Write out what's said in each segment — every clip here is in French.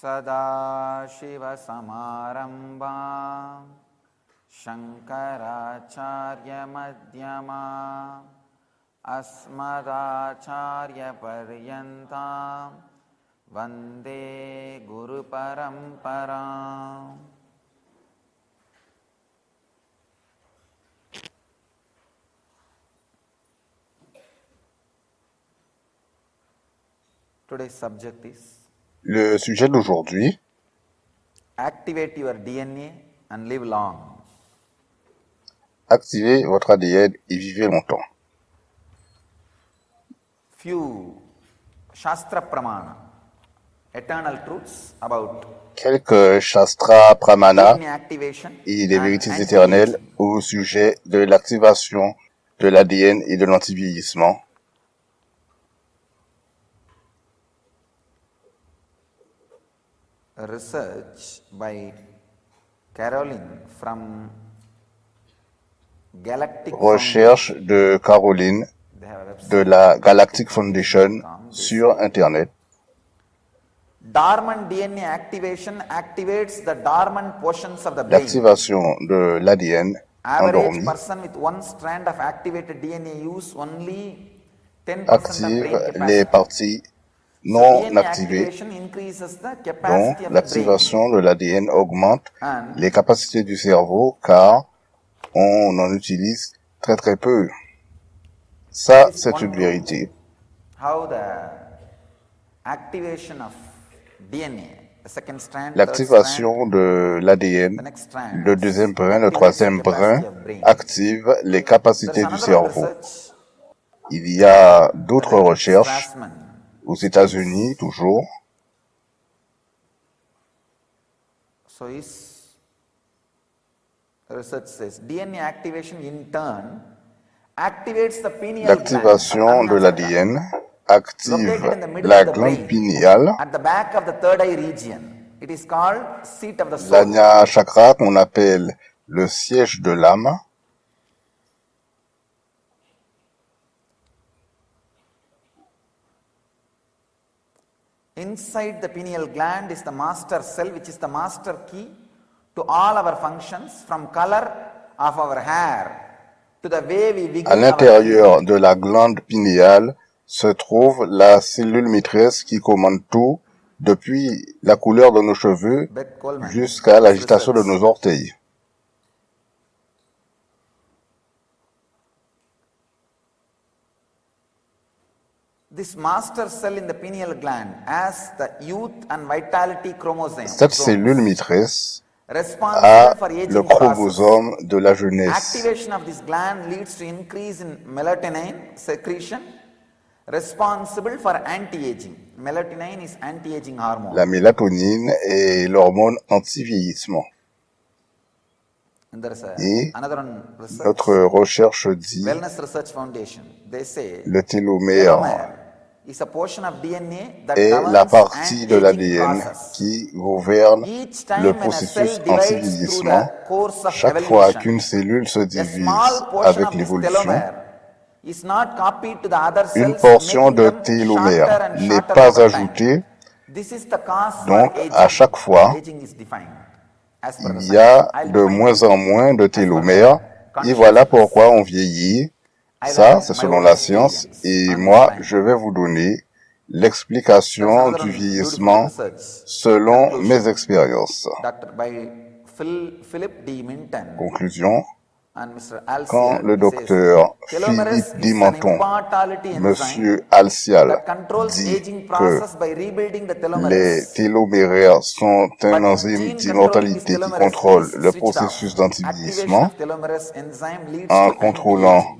सदाशिवसमारम्भां शङ्कराचार्यमध्यमाम् अस्मदाचार्यपर्यन्तां वन्दे गुरुपरम्पराम्. Today's subject is Le sujet d'aujourd'hui, activate your DNA and live long. activez votre ADN et vivez longtemps. Few Shastra Pramana, eternal truths about Quelques Shastra Pramana DNA activation et des and vérités anti-aging. éternelles au sujet de l'activation de l'ADN et de l'antivieillissement. A research by Caroline from Galactic Recherche de Caroline Foundation. They have a website. de la Galactic Foundation sur Internet. Dormant DNA activation activates the dormant portions of the brain. L'activation de l'ADN Average endormi person with one strand of activated DNA use only 10% of active brain les capacity. parties So non DNA activées, activation increases the dont capacity of the brain. l'activation de l'ADN augmente And les capacités du cerveau car on en utilise très très peu. Ça, c'est une vérité. how the activation of DNA, the second strand, third strand, L'activation de the l'ADN, next strand, le deuxième brin, le activates the troisième capacity brin, of brain. active les There is capacités du another cerveau. research, Il y a d'autres Rick recherches Strassman, aux États-Unis, toujours. so his research says DNA activation in turn activates the pineal L'activation de gland, l'ADN located active in the middle la of the glande brain, pinéale, at the back of the third eye region. It is called seat of the soul. l'Ajna chakra qu'on appelle le siège de l'âme. Inside the pineal gland is the master cell, which is the master key to all our functions, from color of our hair to the way we wiggle À our l'intérieur de la glande pinéale se trouve la cellule maîtresse qui commande tout, depuis la couleur de nos cheveux Beth Coleman, jusqu'à l'agitation de nos orteils. This master cell in the pineal gland has the youth and vitality chromosome, Cette cellule maîtresse responsible a for le aging process. chromosome de la jeunesse. Activation of this gland leads to increase in melatonin secretion, responsible for anti-aging. Melatonin is anti-aging hormone. La mélatonine est l'hormone anti-vieillissement. And there is Et another one research, notre recherche dit Wellness Research Foundation. They say le télomère telomere is a portion of DNA that est governs la partie de anti-aging l'ADN process. qui gouverne Each time le when a cell processus divides through anti-vieillissement. the course of Chaque fois evolution, qu'une cellule se a divise small portion avec of this l'évolution, telomere is not copied to the other une cells, portion making de them télomère shorter and n'est shorter pas over time. ajoutée. This is the cause Donc, for aging. à chaque fois, Aging is defined as per the il y a science. I'll de define moins it en moins de as per télomères. the Et voilà consciousness. pourquoi on vieillit. I Ça, learned c'est my selon own la science. experience Et on moi, this je vais vous donner There's l'explication another du one beautiful vieillissement research selon conclusion. mes expériences. By Philip D. Minton Conclusion, and Mr. quand Alcial, le he says, docteur telomerase Philippe is an Dimenton, immortality enzyme Monsieur Alcial, that controls dit aging que process by rebuilding the les telomerase. téloméraires sont un But enzyme gene controlling this d'immortalité qui telomerase contrôle is le switched off. processus Activation d'antivieillissement of telomerase enzyme leads en to contrôlant anti-aging.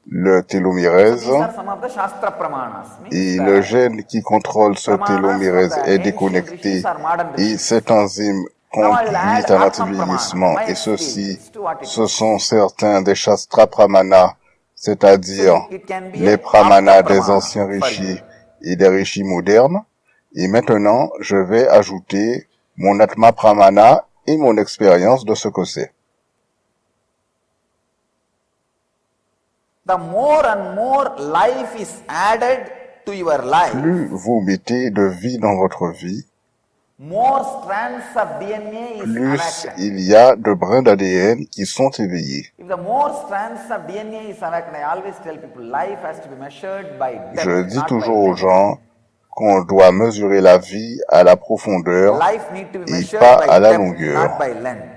le So télomérase. these are some of the Shastra Pramanas. Et Means le the gène qui contrôle ce Pramanas from télomérase the est ancient déconnecté rishis or modern et rishis. cet enzyme Now I will conduit add à Atma l'antivieillissement. Pramana, my Et ceci, experience to what it ce is. sont certains des Shastra Pramana, c'est-à-dire So it can be les an Pramana Apta des Pramana anciens for you. rishis et des rishis modernes. Et maintenant, je vais ajouter mon Atma Pramana et mon expérience de ce que c'est. The more and more life is added to your life, Plus vous mettez de vie dans votre vie, more strands of DNA is plus awakened. il y a de brins d'ADN qui sont éveillés. If the more strands of DNA is awakened, I always tell people life has to be measured by Je depth, dis not by toujours aux length. gens qu'on doit mesurer la vie à la profondeur Life need to be et measured pas by à la depth, longueur. not by length.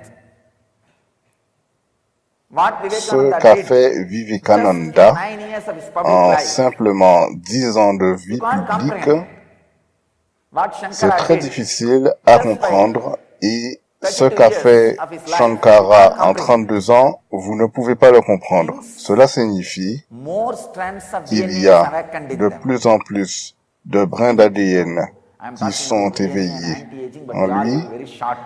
What Ce Vivekananda qu'a did, fait just in Vivekananda 9 years of his public en life, simplement 10 ans de you vie can't publique, comprehend. What c'est Shankara très did, difficile à just by comprendre et ce 32 qu'a years fait of his life, you Shankara can't en comprehend. 32 ans, vous ne pouvez pas le comprendre. Means Cela signifie more strands of qu'il DNA y is a awakened in de them. plus en plus de brins d'ADN I'm qui talking sont about DNA and éveillés anti-aging, but en they all lui. will be very short.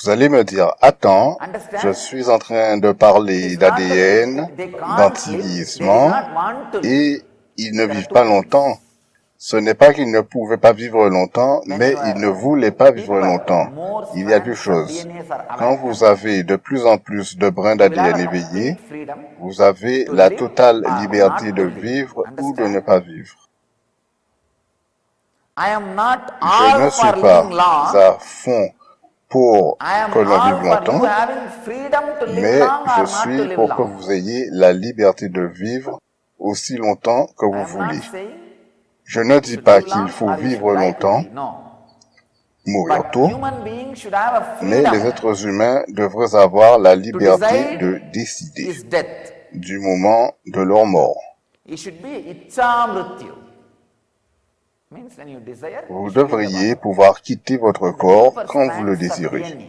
Vous allez me dire, attends, Understand? je suis en train de It parler is not that d'ADN, they can't live, they do d'anti-vieillissement, not want to live. et ils ne There are vivent two pas things. longtemps. Ce n'est pas qu'ils ne pouvaient pas vivre longtemps, When mais you ils ne are voulaient pas vivre deeper, longtemps. more Il y a deux strands of choses. DNAs are Quand vous awakened, avez de plus en plus de brins you will have d'ADN a éveillés, complete freedom vous avez to la live totale or liberté not de to live. vivre ou de ne Understand? pas vivre. I am not Je ne all suis for pas living long. à fond pour I am que l'on all vive for you longtemps, having freedom to live mais long je or not to suis live pour que long. vous ayez la liberté de vivre aussi longtemps que I vous am voulez. not saying Je ne you dis should pas live qu'il long faut or you should vivre die longtemps, quickly. No. mourir But tôt, human beings should have a mais freedom les êtres humains devraient avoir la to liberté de decide décider his death. du moment de leur mort. It should be Icha Mrityu. Means when you desire, Vous you should live devriez long. pouvoir quitter votre The corps deeper quand vous le strands of désirez. DNA,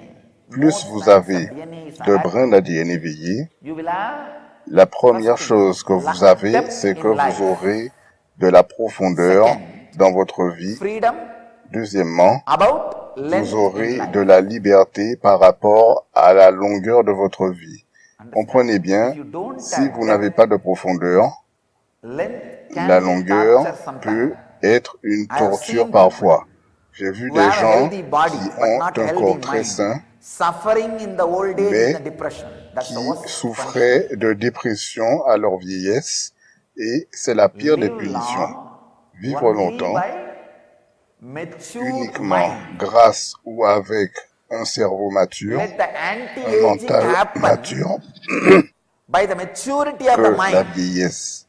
Plus more vous strands avez of DNA is de brins awakened, d'ADN éveillés, you will have la première first chose que vous la- avez, depth c'est que in life. vous aurez de la profondeur Second, dans votre vie. freedom Deuxièmement, about length vous in aurez life. de la liberté par rapport à la longueur de votre vie. Comprenez bien, If you don't si have vous n'avez depth, pas de profondeur, length can la be longueur torture sometimes. peut être une I have torture seen parfois. J'ai vu Who des have a gens healthy body qui but ont not un healthy corps très mind, sain, suffering in the old age mais in the depression. That's the qui worst punishment. souffraient de dépression à leur vieillesse, et c'est la pire des Live punitions. long Vivre only longtemps by mature uniquement mind. grâce ou avec un cerveau mature, Let the un anti-aging mental happen mature, by the maturity of que the la mind, vieillesse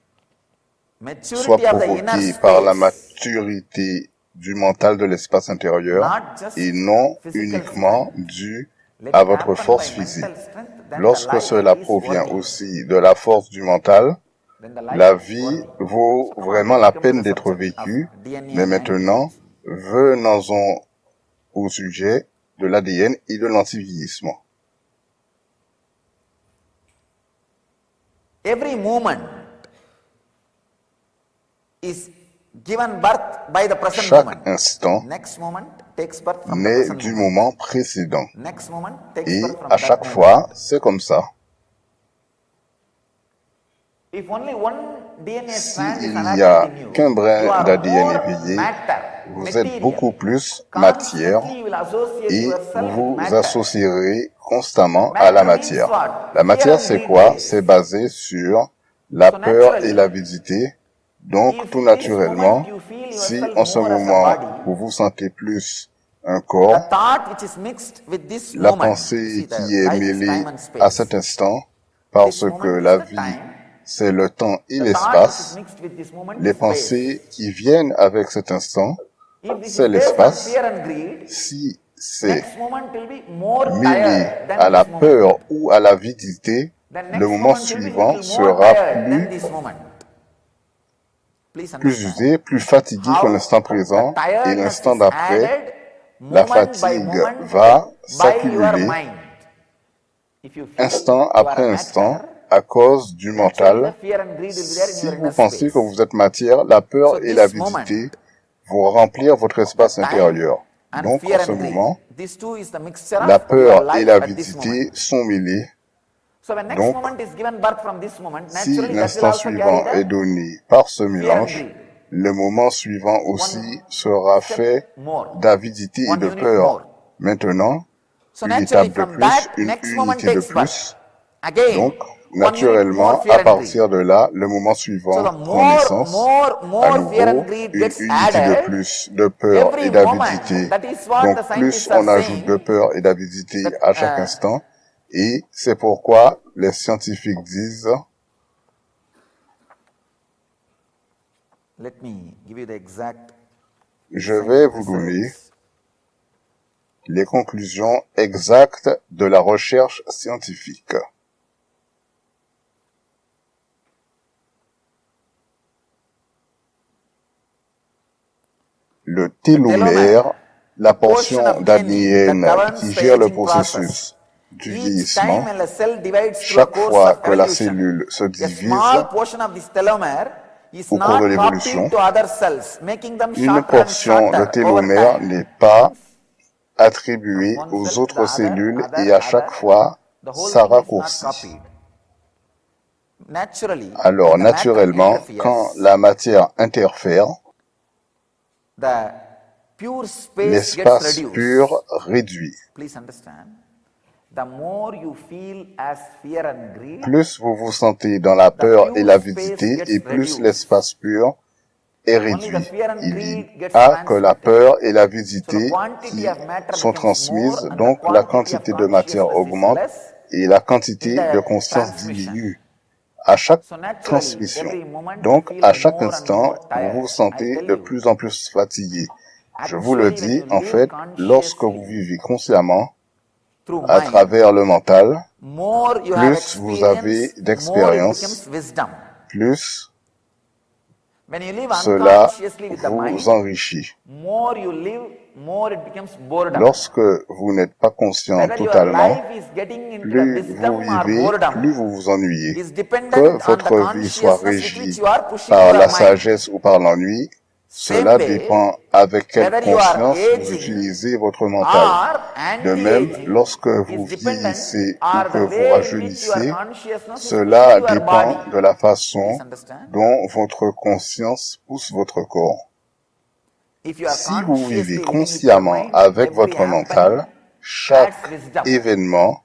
soit maturity of the inner provoquée par la space, maturité du mental de l'espace intérieur not just et non physical uniquement strength. due Let à it votre happen force by physique. mental strength, then the Lorsque life cela is provient worthy. aussi de la force du mental, Then the life la is vie worthy. vaut So now vraiment we la come to peine the d'être subject of vécue. DNA Mais and maintenant, anti-aging. venons-en au sujet de l'ADN et de l'antivieillissement. Every movement is given birth by the present Chaque moment. instant Next moment takes birth from the naît present du moment. moment précédent. Next moment takes Et birth from à that chaque moment. fois, c'est comme ça. If only one DNA strand is S'il n'y awakened a in you, qu'un you brin are d'ADN more éveillé, matter, vous êtes material. beaucoup plus matière Constantly you will associate et yourself with vous matter. associerez constamment à la Matter means matière. what? La matière, Fear and c'est greed quoi? base. C'est basé sur la So peur et naturally, l'avidité. Donc, if tout this naturellement, moment you feel si yourself en ce more as a moment, body, vous vous sentez plus un the corps, thought which is mixed with this la moment, pensée see, the qui est life is mêlée time and à space. cet instant, This parce que moment is la the vie, time. c'est le temps et The thought which is l'espace, mixed with this moment les is space. pensées qui viennent avec cet instant, If this c'est is based on l'espace. fear and greed, Si c'est next moment will be more mêlé tired than à la this moment. peur ou à l'avidité, The next le moment moment will be suivant little more sera tired than plus, this moment. Please plus understand. usé, plus fatigué que How l'instant présent, the et tiredness l'instant is d'après, added la moment by fatigue moment va by your s'accumuler mind. If you feel instant you are après a instant matter, à cause du naturally mental. the fear and greed will be there in Si your vous inner pensez space. que vous êtes matière, la peur So et this l'avidité vont remplir votre espace time intérieur. and Donc, fear en ce and greed. moment, These two is the mixture la of your peur et life at this moment. l'avidité sont mêlées. So when next Donc, moment is given birth from this moment, si naturally that will l'instant also suivant carry est donné par ce fear and mélange, greed. le moment suivant aussi sera Step fait more. d'avidité et One de unit peur. more. Maintenant, So une naturally étape de from plus, that une next moment unité de takes birth. plus. Again, Donc, naturellement, à partir de là, le moment So suivant the prend naissance. À more fear and nouveau, greed une gets unité de added plus de peur every et moment. d'avidité. That is what Donc, the plus scientists are on ajoute de saying. peur et d'avidité That, à chaque instant, et c'est pourquoi les scientifiques disent, let me give you the exact je vais vous donner les conclusions exactes de la recherche scientifique. Le télomère, la portion d'ADN qui gère le processus du vieillissement, chaque fois que la cellule se divise au cours de l'évolution, une portion de télomère n'est pas attribuée aux autres cellules et à chaque fois, ça raccourcit. Alors, naturellement, quand la matière interfère, l'espace pur réduit. Plus vous vous sentez dans la peur et l'avidité, et plus l'espace pur est réduit. Il y a que la peur et l'avidité qui sont transmises, donc la quantité de matière augmente et la quantité de conscience diminue à chaque transmission. Donc, à chaque instant, vous vous sentez de plus en plus fatigué. Je vous le dis, en fait, lorsque vous vivez consciemment, à travers le mental, plus vous avez d'expérience, plus cela vous enrichit. Lorsque vous n'êtes pas conscient totalement, plus vous vivez, plus vous vous ennuyez. Que votre vie soit régie par la sagesse ou par l'ennui, cela dépend avec quelle conscience vous utilisez votre mental. De même, lorsque vous vieillissez ou que vous rajeunissez, cela dépend de la façon dont votre conscience pousse votre corps. Si vous vivez consciemment avec votre mental, chaque événement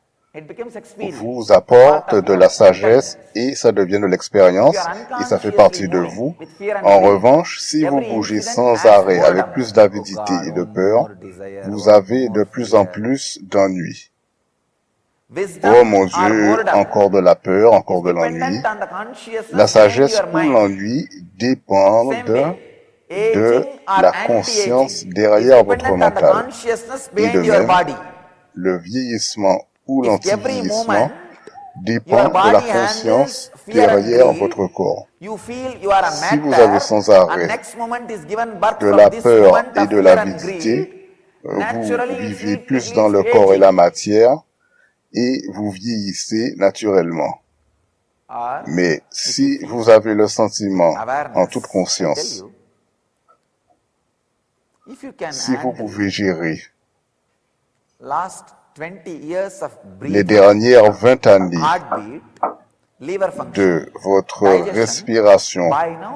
vous apporte de la sagesse et ça devient de l'expérience et ça fait partie de vous. En revanche, si vous bougez sans arrêt avec plus d'avidité et de peur, vous avez de plus en plus d'ennui. Oh mon Dieu, encore de la peur, encore de l'ennui. La sagesse ou l'ennui dépendent de la conscience derrière votre mental. Et de même, le vieillissement ou l'anti-vieillissement dépend de la conscience derrière votre corps. Si vous avez sans arrêt de la peur et de l'avidité, vous vivez plus dans le corps et la matière et vous vieillissez naturellement. Mais si vous avez le sentiment en toute conscience, si vous pouvez gérer les dernières 20 années de votre respiration,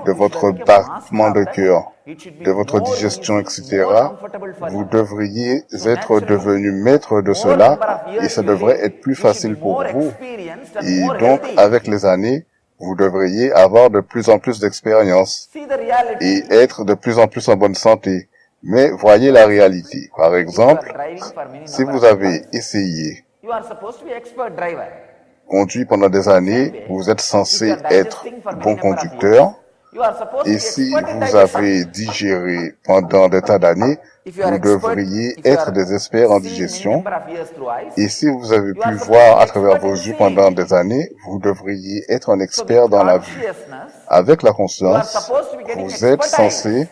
de votre battement de cœur, de votre digestion, etc., vous devriez être devenu maître de cela et ça devrait être plus facile pour vous. Et donc, avec les années, vous devriez avoir de plus en plus d'expérience et être de plus en plus en bonne santé. Mais voyez la réalité. Par exemple, si vous avez essayé conduit pendant des années, vous êtes censé être bon conducteur. Et si vous avez digéré pendant des tas d'années, vous devriez être des experts en digestion. Et si vous avez pu voir à travers vos yeux pendant des années, vous devriez être un expert dans la vue. Avec la conscience, vous êtes censé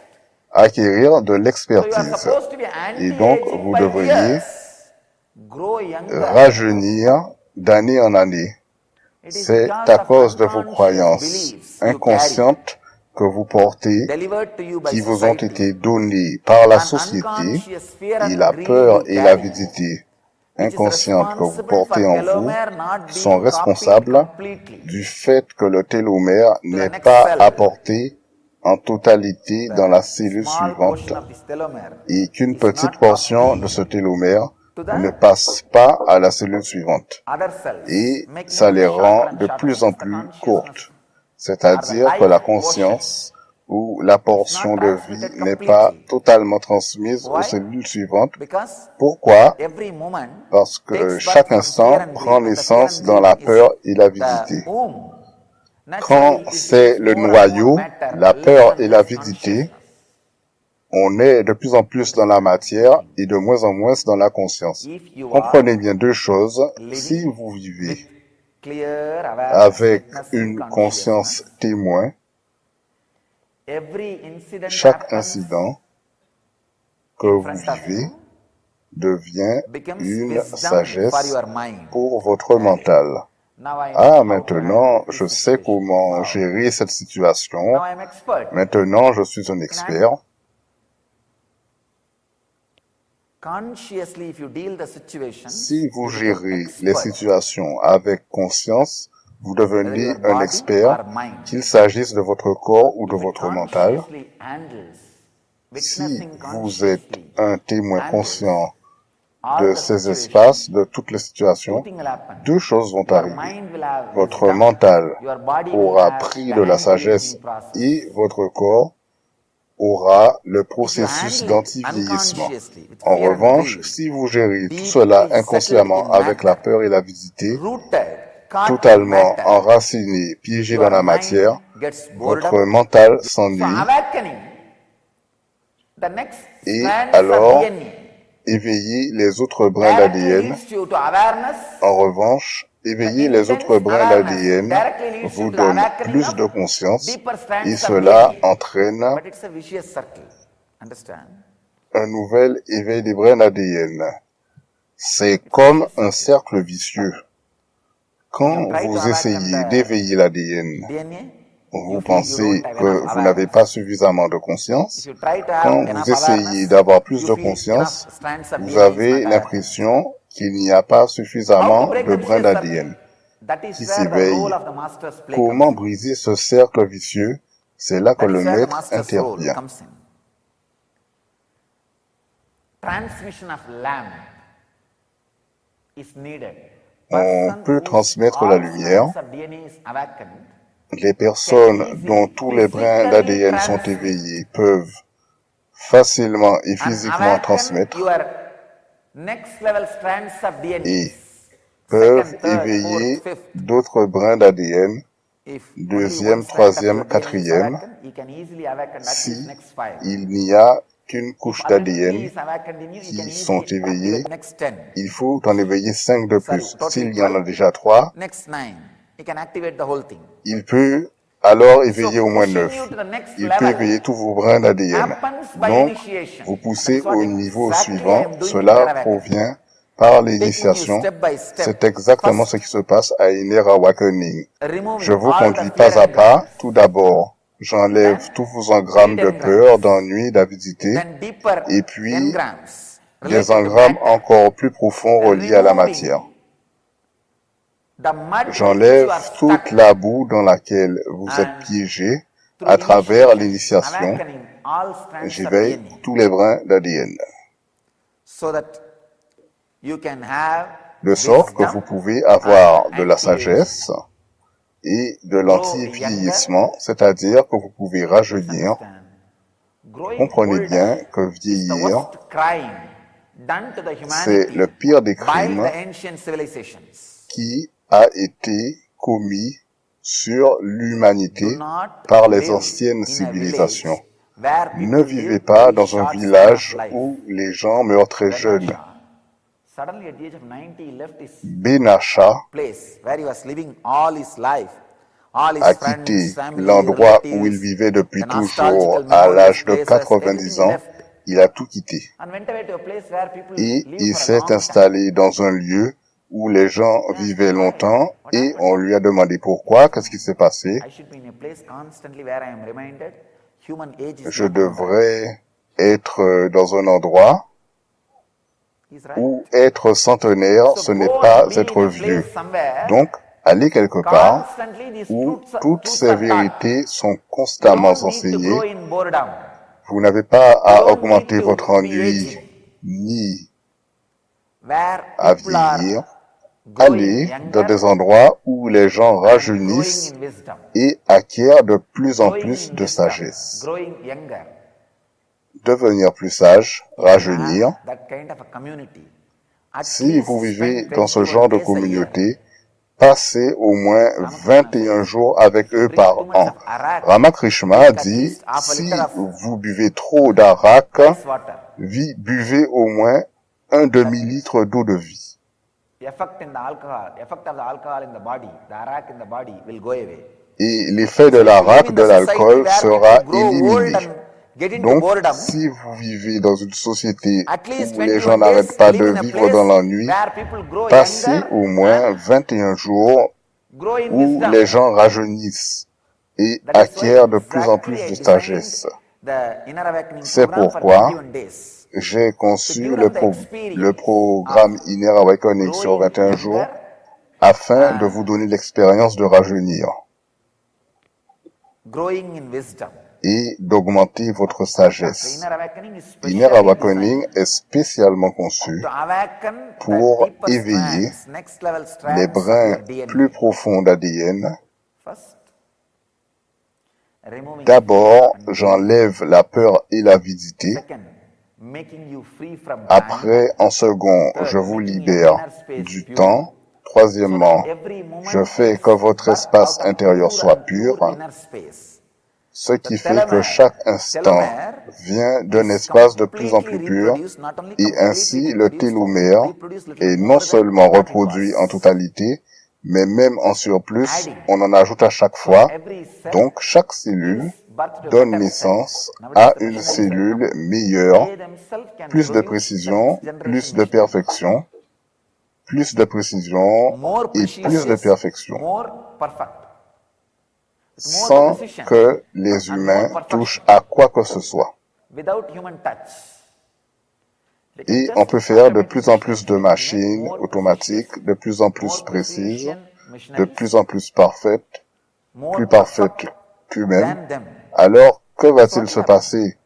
acquérir de l'expertise. Et donc, vous devriez rajeunir d'année en année. C'est à cause de vos croyances inconscientes que vous portez, qui vous ont été données par la société, et la peur et l'avidité inconsciente que vous portez en vous sont responsables du fait que le télomère n'est pas apporté en totalité dans la cellule suivante et qu'une petite portion de ce télomère ne passent pas à la cellule suivante. Et ça les rend de plus en plus courtes. C'est-à-dire que la conscience ou la portion de vie n'est pas totalement transmise aux cellules suivantes. Pourquoi? Parce que chaque instant prend naissance dans la peur et l'avidité. Quand c'est le noyau, la peur et l'avidité, on est de plus en plus dans la matière et de moins en moins dans la conscience. Comprenez bien deux choses. Si vous vivez avec une conscience témoin, chaque incident que vous vivez devient une sagesse pour votre mental. Ah, maintenant, je sais comment gérer cette situation. Maintenant, je suis un expert. Si vous gérez les situations avec conscience, vous devenez un expert, qu'il s'agisse de votre corps ou de votre mental. Si vous êtes un témoin conscient de ces espaces, de toutes les situations, deux choses vont arriver. Votre mental aura pris de la sagesse et votre corps aura le processus d'anti-vieillissement. En revanche, si vous gérez tout cela inconsciemment avec la peur et l'avidité, totalement enraciné, piégé dans la matière, votre mental s'ennuie. Et alors, éveiller les autres brins d'ADN. En revanche, éveiller les autres brins d'ADN vous donne plus de conscience et cela entraîne un nouvel éveil des brins d'ADN. C'est comme un cercle vicieux. Quand vous essayez d'éveiller l'ADN, vous pensez que vous n'avez pas suffisamment de conscience. Quand vous essayez d'avoir plus de conscience, vous avez l'impression qu'il n'y a pas suffisamment de brins d'ADN qui s'éveillent. Comment briser ce cercle vicieux? C'est là que le maître intervient. On peut transmettre la lumière. Les personnes dont tous les brins d'ADN sont éveillés peuvent facilement et physiquement transmettre et peuvent éveiller d'autres brins d'ADN, deuxième, troisième, quatrième. Si il n'y a qu'une couche d'ADN qui sont éveillés, il faut en éveiller 5 de plus. S'il y en a déjà 3, il peut alors éveiller au moins 9. Il peut éveiller tous vos brins d'ADN. Donc, vous poussez au niveau suivant. Cela provient par l'initiation. C'est exactement ce qui se passe à Inner Awakening. Je vous conduis pas à pas. Tout d'abord, j'enlève tous vos engrammes de peur, d'ennui, d'avidité, et puis des engrammes encore plus profonds reliés à la matière. J'enlève toute la boue dans laquelle vous êtes piégé à travers l'initiation. J'éveille tous les brins d'ADN. De sorte que vous pouvez avoir de la sagesse et de l'anti-vieillissement, c'est-à-dire que vous pouvez rajeunir. Comprenez bien que vieillir, c'est le pire des crimes qui a été commis sur l'humanité par les anciennes civilisations. Ne vivez pas dans un village où les gens meurent très jeunes. Benacha a quitté l'endroit où il vivait depuis toujours à l'âge de 90 ans. Il a tout quitté. Et il s'est installé dans un lieu où les gens vivaient longtemps et on lui a demandé pourquoi, qu'est-ce qui s'est passé. Je devrais être dans un endroit où être centenaire, ce n'est pas être vieux. Donc, allez quelque part où toutes ces vérités sont constamment enseignées. Vous n'avez pas à augmenter votre ennui ni à vieillir, aller dans des endroits où les gens rajeunissent et acquièrent de plus en plus de sagesse. Devenir plus sage, rajeunir. Si vous vivez dans ce genre de communauté, passez au moins 21 jours avec eux par an. Ramakrishna dit, si vous buvez trop d'arak, buvez au moins un demi-litre d'eau de vie. Et l'effet de l'arak, de l'alcool, sera éliminé. Donc, si vous vivez dans une société où les gens n'arrêtent pas de vivre dans l'ennui, passez au moins 21 jours où les gens rajeunissent et acquièrent de plus en plus de sagesse. C'est pourquoi j'ai conçu le programme Inner Awakening sur 21 jours afin de vous donner l'expérience de rajeunir et d'augmenter votre sagesse. Inner Awakening est spécialement conçu pour éveiller les brins plus profonds d'ADN. D'abord, j'enlève la peur et l'avidité. Après, en second, je vous libère du temps. Troisièmement, je fais que votre espace intérieur soit pur, ce qui fait que chaque instant vient d'un espace de plus en plus pur, et ainsi le télomère est non seulement reproduit en totalité, mais même en surplus, on en ajoute à chaque fois. Donc, chaque cellule donne naissance à une cellule meilleure, plus de précision, plus de perfection, plus de précision et plus de perfection, sans que les humains touchent à quoi que ce soit. Et on peut faire de plus en plus de machines automatiques, de plus en plus précises, de plus en plus parfaites, plus parfaites qu'humaines. Alors, que va-t-il se passer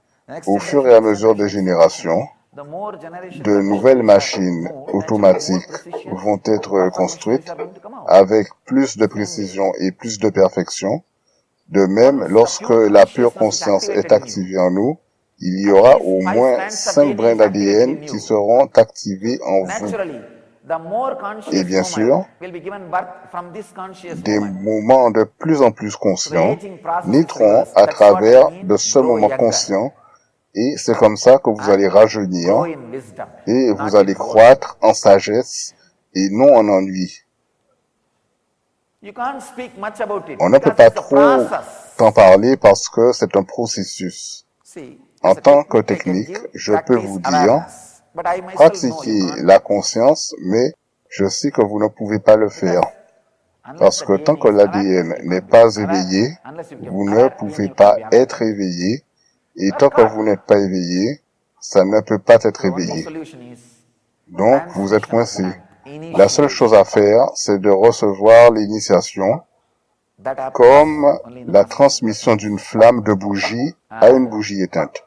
au fur et à mesure des générations? De nouvelles machines automatiques vont être construites avec plus de précision et plus de perfection. De même, lorsque la pure conscience est activée en nous, il y aura au moins 5 brins d'ADN qui seront activés en vous. Et bien sûr, des moments de plus en plus conscients naîtront à travers de ce moment conscient, et c'est comme ça que vous allez rajeunir et vous allez croître en sagesse et non en ennui. On ne peut pas trop t'en parler parce que c'est un processus. En tant que technique, je peux vous dire, pratiquez la conscience, mais je sais que vous ne pouvez pas le faire. Parce que tant que l'ADN n'est pas éveillé, vous ne pouvez pas être éveillé. Et tant que vous n'êtes pas éveillé, ça ne peut pas être éveillé. Donc, vous êtes coincé. La seule chose à faire, c'est de recevoir l'initiation comme la transmission d'une flamme de bougie à une bougie éteinte.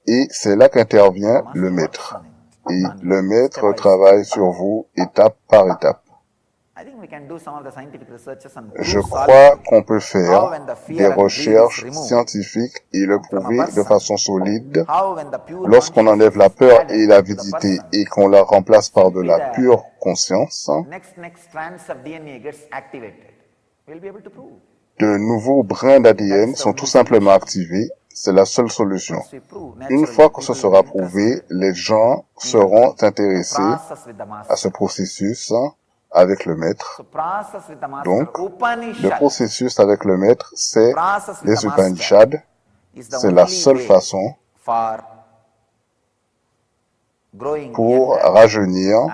Et c'est là qu'intervient le maître. Et le maître travaille sur vous étape par étape. Je crois qu'on peut faire des recherches scientifiques et le prouver de façon solide. Lorsqu'on enlève la peur et l'avidité et qu'on la remplace par de la pure conscience, de nouveaux brins d'ADN sont tout simplement activés. C'est la seule solution. Une fois que ce sera prouvé, les gens seront intéressés à ce processus avec le maître. Donc, le processus avec le maître, c'est les Upanishads. C'est la seule façon pour rajeunir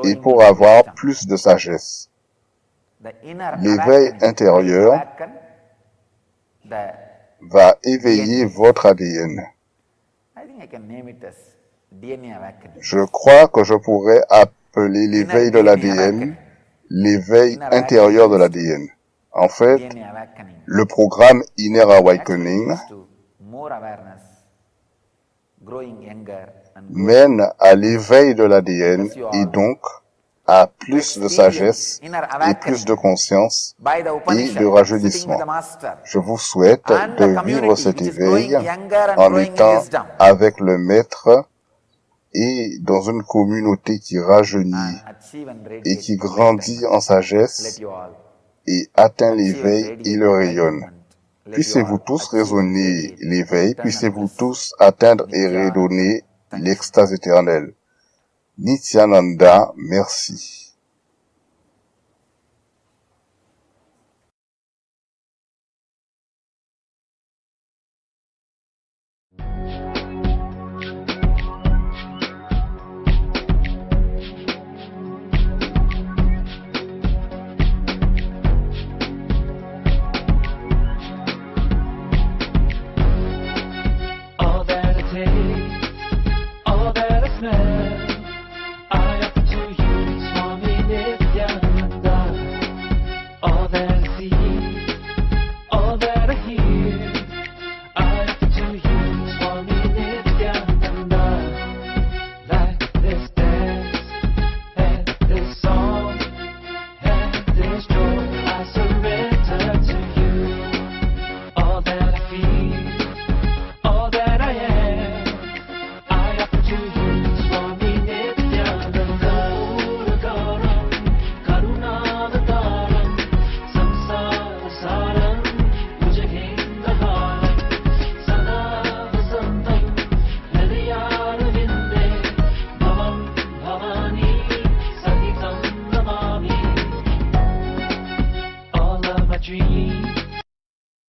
et pour avoir plus de sagesse. L'éveil intérieur va éveiller votre ADN. Je crois que je pourrais appeler l'éveil de l'ADN l'éveil intérieur de l'ADN. En fait, le programme Inner Awakening mène à l'éveil de l'ADN et donc à plus de sagesse et plus de conscience et de rajeunissement. Je vous souhaite de vivre cet éveil en étant avec le Maître et dans une communauté qui rajeunit et qui grandit en sagesse et atteint l'éveil et le rayonne. Puissez-vous tous raisonner l'éveil, puissez-vous tous atteindre et redonner l'extase éternelle. Nityananda, merci.